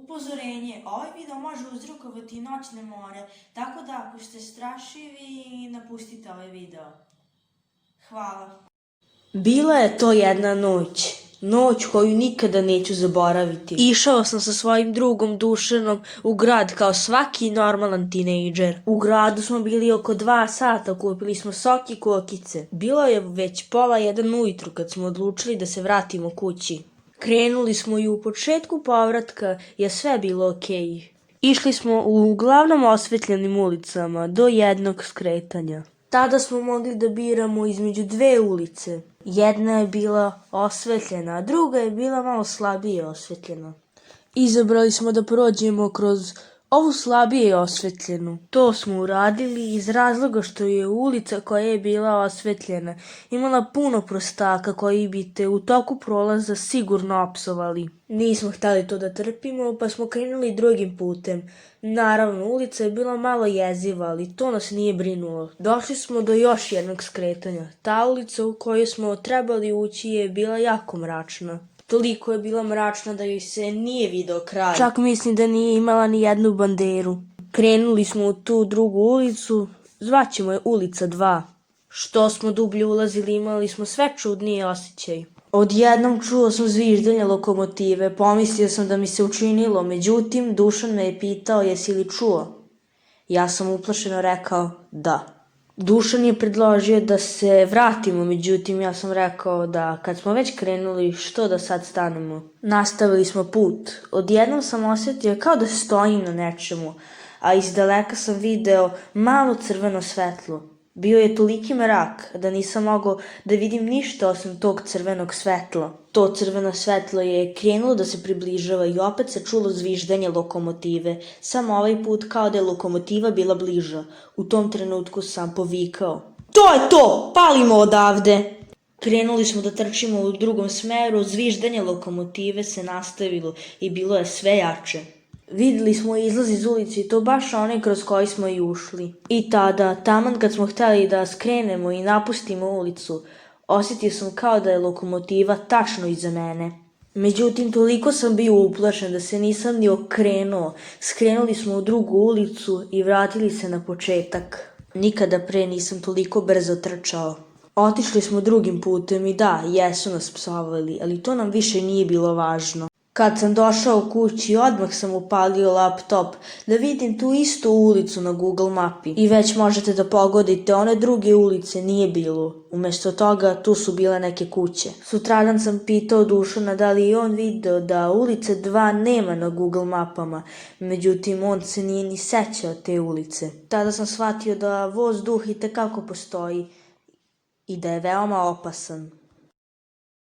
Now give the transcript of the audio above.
Upozorenje, ovaj video može uzrokovati noćne more, tako da ako ste strašivi, napustite ovaj video. Hvala. Bila je to jedna noć koju nikada neću zaboraviti. Išao sam sa svojim drugom Dušanom u grad kao svaki normalan tinejdžer. U gradu smo bili oko 2 sata, kupili smo sok i kokice. Bilo je već 12:30 ujutru kad smo odlučili da se vratimo kući. Krenuli smo i u početku povratka je sve bilo okej. Išli smo u uglavnom osvetljenim ulicama do jednog skretanja. Tada smo mogli da biramo između 2 ulice. Jedna je bila osvetljena, a druga je bila malo slabije osvetljena. Izabrali smo da prođemo kroz ovu slabije osvetljenu. To smo uradili iz razloga što je ulica koja je bila osvetljena imala puno prostaka koji bi te u toku prolaza sigurno opsovali. Nismo hteli to da trpimo, pa smo krenuli drugim putem. Naravno, ulica je bila malo jeziva, ali to nas nije brinulo. Došli smo do još jednog skretanja. Ta ulica u kojoj smo trebali ući je bila jako mračna. Toliko je bila mračna da joj se nije video kraj. Čak mislim da nije imala ni jednu banderu. Krenuli smo u tu drugu ulicu, zvaćemo je ulica 2. Što smo dublje ulazili imali smo sve čudniji osjećaj. Odjednom čuo sam zviždanje lokomotive, pomislio sam da mi se učinilo, međutim Dušan me je pitao jesi li čuo. Ja sam uplašeno rekao da. Dušan je predložio da se vratimo, međutim ja sam rekao da kad smo već krenuli, što da sad stanemo. Nastavili smo put. Odjednom sam osjetio kao da stojim na nečemu, a iz daleka sam video malo crveno svetlo. Bio je toliki mrak da nisam mogao da vidim ništa osim tog crvenog svetla. To crveno svetlo je krenulo da se približava i opet se čulo zviždanje lokomotive, samo ovaj put kao da je lokomotiva bila bliža. U tom trenutku sam povikao: "To je to! Palimo odavde!" Krenuli smo da trčimo u drugom smeru, zviždanje lokomotive se nastavilo i bilo je sve jače. Videli smo izlaz iz ulice i to baš onaj kroz koji smo i ušli. I tada, taman kad smo hteli da skrenemo i napustimo ulicu, osjetio sam kao da je lokomotiva tačno iza mene. Međutim, toliko sam bio uplašen da se nisam ni okrenuo. Skrenuli smo u drugu ulicu i vratili se na početak. Nikada pre nisam toliko brzo trčao. Otišli smo drugim putem i da, jesu nas psovali, ali to nam više nije bilo važno. Kad sam došao kući, odmah sam upalio laptop da vidim tu istu ulicu na Google mapi. I već možete da pogodite, one druge ulice nije bilo. Umjesto toga, tu su bile neke kuće. Sutradan sam pitao Dušana da li je on video da ulice 2 nema na Google mapama, međutim on se nije ni sećao te ulice. Tada sam shvatio da voz duh itekako postoji i da je veoma opasan.